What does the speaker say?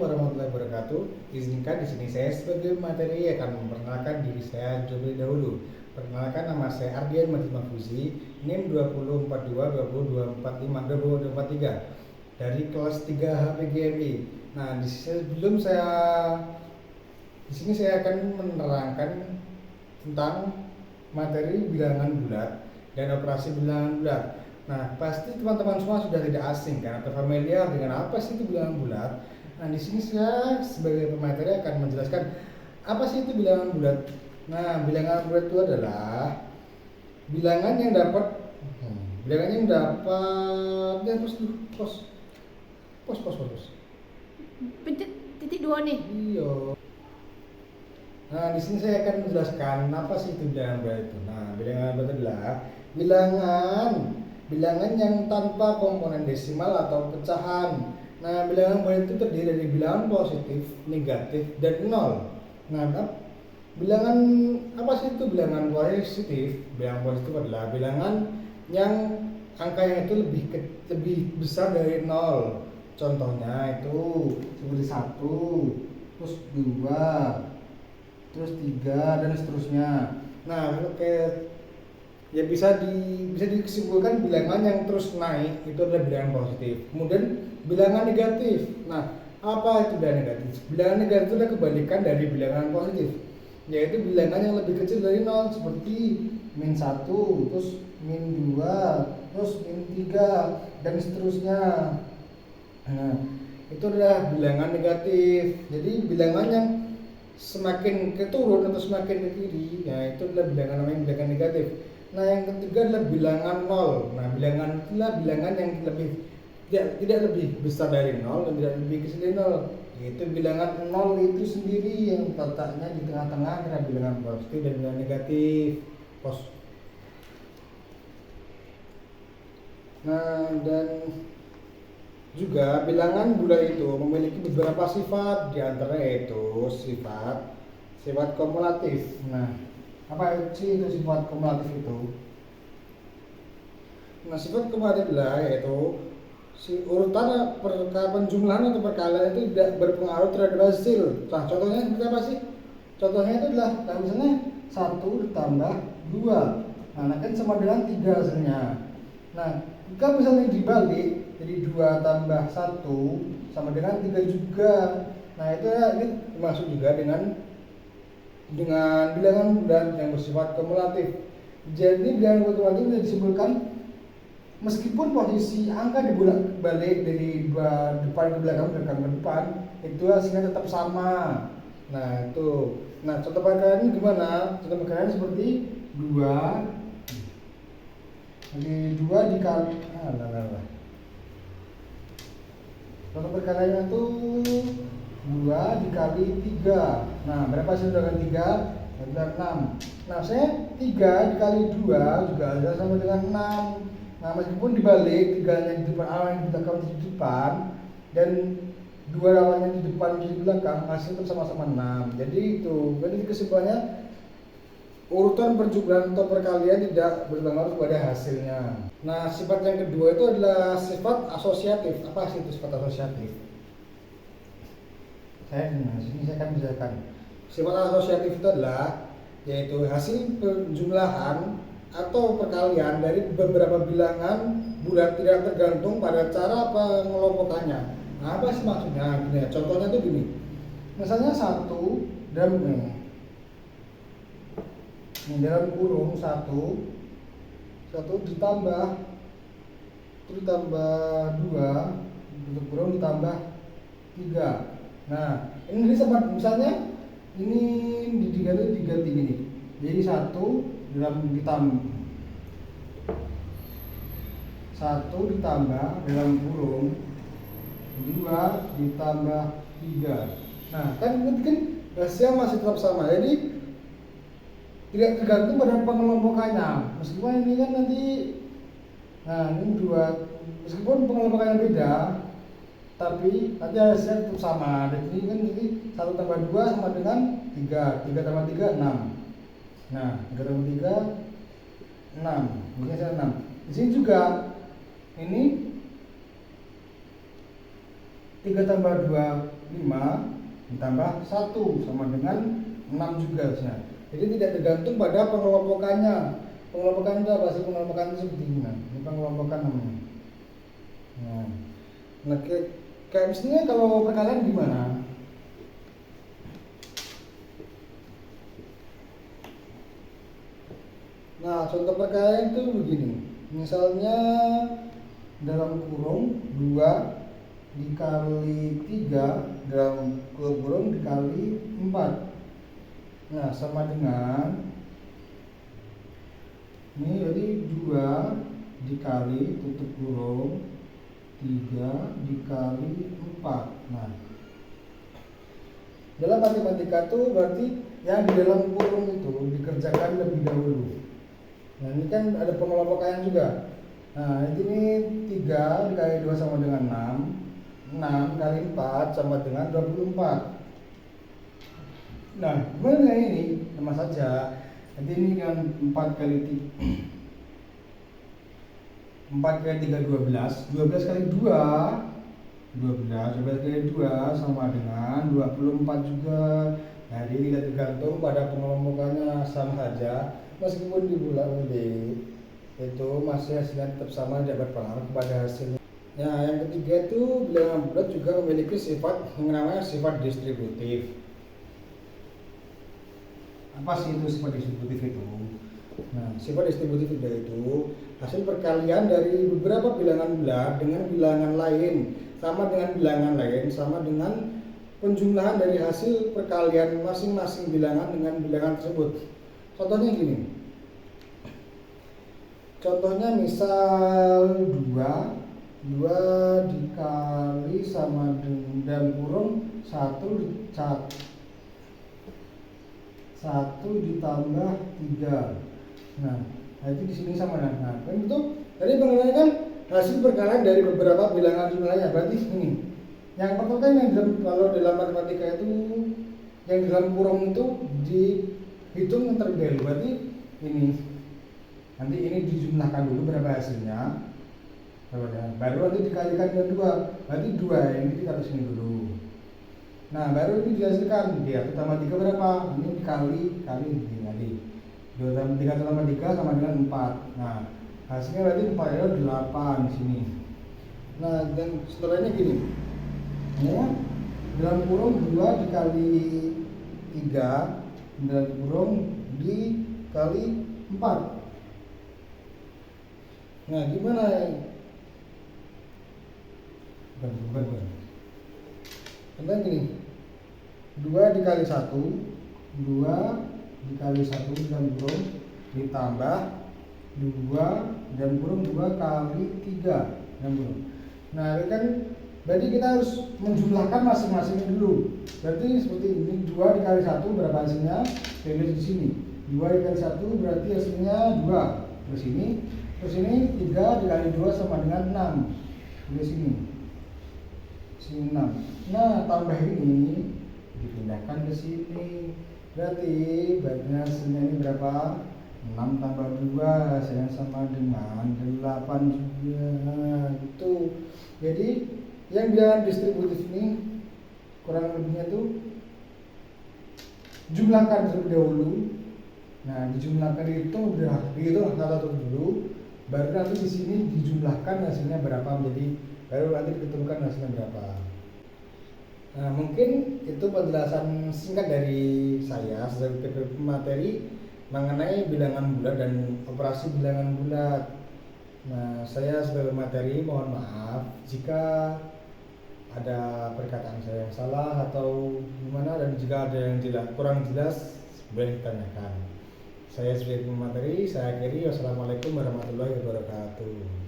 warahmatullahi wabarakatuh. Izinkan di sini saya sebagai materi akan memperkenalkan diri saya terlebih dahulu. Perkenalkan, nama saya Ardian Majid Mahfuzi, NIM 2042 20245 dari kelas 3 HPGMI. Nah, di sini saya akan menerangkan tentang materi bilangan bulat dan operasi bilangan bulat. Nah, pasti teman-teman semua sudah tidak asing kan atau familiar dengan apa sih itu bilangan bulat. Nah, di sini saya sebagai pemateri akan menjelaskan apa sih itu bilangan bulat. Nah, bilangan bulat itu adalah bilangan yang dapat ya, pos. Pencet titik 2 nih. Iya. Nah, di sini saya akan menjelaskan apa sih itu bilangan bulat itu. Nah, bilangan bulat adalah bilangan yang tanpa komponen desimal atau pecahan. Nah, bilangan bulat itu terdiri dari bilangan positif, negatif, dan nol. Nah, bilangan apa sih itu bilangan positif? Bilangan positif adalah bilangan yang angkanya itu lebih besar dari nol. Contohnya itu seperti 1, terus 2, terus 3 dan seterusnya. Nah, ya bisa disimpulkan bilangan yang terus naik itu adalah bilangan positif. Kemudian bilangan negatif. Nah, apa itu bilangan negatif? Bilangan negatif itu adalah kebalikan dari bilangan positif, yaitu bilangan yang lebih kecil dari 0 seperti -1, terus -2, terus -3 dan seterusnya. Nah, itu adalah bilangan negatif. Jadi bilangan yang semakin ke turun atau semakin ke kiri, ya itu adalah namanya bilangan negatif. Nah, yang ketiga adalah bilangan nol. Nah, bilangan itulah bilangan yang tidak lebih besar dari nol dan tidak lebih kecil dari nol. Yaitu bilangan nol itu sendiri yang letaknya di tengah-tengah antara bilangan positif dan bilangan negatif. Nah, dan juga bilangan bulat itu memiliki beberapa sifat, di antaranya yaitu sifat kumulatif. Nah, apa sih itu sifat kumulatif itu? Nah, sifat kumulatif adalah yaitu urutan penjumlahan atau perkalian itu tidak berpengaruh terhadap hasil. Nah, contohnya seperti apa sih? Contohnya itu adalah misalnya 1 ditambah 2. Nah, kan sama dengan 3 hasilnya. Nah, jika misalnya dibalik, jadi 2 tambah 1 sama dengan 3 juga. Nah, ini termasuk juga dengan bilangan bulat yang bersifat kumulatif. Jadi bilangan kumulatif bisa disimpulkan meskipun posisi angka dibolak-balik dari depan ke belakang ke depan, itu hasilnya tetap sama. Nah, itu. Nah, contoh perkalian ini gimana? Contoh perkalian seperti 2 dikali contoh perkaliannya itu 2 dikali 3. Nah, berapa sih dengan 3? Dengan 6. Nah, saya 3 dikali 2 juga ada sama dengan 6. Nah, meskipun dibalik 3-nya di depan, awalnya di belakang di depan, dan 2 awalnya di depan di belakang, hasil itu sama-sama 6. Jadi kesimpulannya urutan perjumlahan atau perkalian tidak berpengaruh pada hasilnya. Nah, sifat yang kedua itu adalah sifat asosiatif. Apa sih itu sifat asosiatif? Sini saya akan menjelaskan. Sifat asosiatif itu adalah yaitu hasil penjumlahan atau perkalian dari beberapa bilangan bulat tidak tergantung pada cara pengelompokannya. Nah, apa sih maksudnya? Contohnya tuh gini. Misalnya 1 dalam kurung 1 ditambah 2 tutup kurung ditambah 3. Nah, ini misalnya ini diganti gini. Jadi 1 ditambah dalam kurung 2 ditambah 3. Nah, kan hasilnya masih tetap sama. Jadi tidak tergantung pada pengelompokannya. Meskipun ini kan nanti, ini 2, meskipun pengelompokannya beda, tapi nanti hasilnya tetap sama. Dan ini kan 1 tambah 2 sama dengan 3 tambah 3 6. Nah, 3 tambah 3 6. Ini hasilnya 6. Di sini juga ini 3 tambah 2, 5, ditambah 1 sama dengan 6 juga. Jadi tidak tergantung pada pengelompokannya. Pengelompokan itu apa sih? Pengelompokan itu seperti ini. Ini pengelompokan namanya. Nah, kayak misalnya kalau perkalian gimana? Nah, contoh perkalian itu begini. Misalnya dalam kurung 2 dikali 3 dalam kurung dikali 4. Nah, sama dengan ini berarti 2 dikali tutup kurung 3 dikali 4. Nah, dalam matematika tuh berarti yang di dalam kurung itu dikerjakan lebih dahulu. Nah, ini kan ada pengelompokan juga. Nah, ini 3 dikali 2 sama dengan 6. 6 kali 4 sama dengan 24. Nah, gimana ini? Sama saja. Nanti ini dengan 4 kali 3 12. 12 kali 2 12 kali 2 sama dengan 24 juga. Jadi tidak tergantung pada pengelompokannya, sama saja. Meskipun diulang lebih, itu masih hasilnya tetap sama, tidak berpengaruh kepada hasilnya. Nah, yang ketiga itu bilangan bulat juga memiliki sifat yang namanya sifat distributif. Apa sih itu sifat distributif itu? Nah, sifat distributif itu hasil perkalian dari beberapa bilangan bulat dengan bilangan lain sama dengan penjumlahan dari hasil perkalian masing-masing bilangan dengan bilangan tersebut. Contohnya gini. Contohnya misal 2 dikali sama dengan kurung 1 ditambah 3. Nah, itu di sini sama. Nah, kan itu tadi pengertian kan hasil perkalian dari beberapa bilangan jumlahnya. Berarti ini. Yang pertama kan kalau dalam matematika itu yang dalam kurung itu dihitung yang terlebih dahulu. Berarti ini. Nanti ini dijumlahkan dulu berapa hasilnya. Baru nanti dikalikan dengan 2. Berarti 2 ini ditaruh sini dulu. Nah, baru ini dihasilkan 1 tambah 3 berapa? Ini dikali ini tadi. 2 tambah 3 tambah 3 sama dengan 4. Nah, hasilnya berarti 4 adalah 8 di sini. Nah, dan setelahnya gini. Ya, dalam kurung 2 dikali 3 dalam kurung dikali 4. Nah, gimana? Bukan. Contohnya gini. 2 dikali 1 dalam kurung ditambah 2 dalam kurung 2 kali 3 dalam kurung. Nah, ini kan berarti kita harus menjumlahkan masing-masing dulu. Berarti seperti ini, 2 dikali 1 berapa hasilnya? Tulis di sini. 2 dikali 1 berarti hasilnya 2. Terus ini 3 dikali 2 sama dengan 6. Tulis sini. Sini 6. Nah, tambah ini dipindahkan ke sini. Berarti hasilnya ini berapa? 6 tambah 2 hasilnya sama dengan 8 juga. Nah, itu. Jadi yang bilangan distributif ini kurang lebihnya tuh jumlahkan terlebih dahulu. Nah, dijumlahkan dihitung kata dulu, baru nanti di sini dijumlahkan hasilnya berapa, menjadi baru nanti ditentukan hasilnya berapa. Nah, mungkin itu penjelasan singkat dari saya sebagai materi mengenai bilangan bulat dan operasi bilangan bulat. Nah, saya sebagai materi mohon maaf jika ada perkataan saya yang salah atau gimana, dan jika ada yang kurang jelas boleh ditanyakan. Saya sebagai materi, saya akhiri. Wassalamualaikum warahmatullahi wabarakatuh.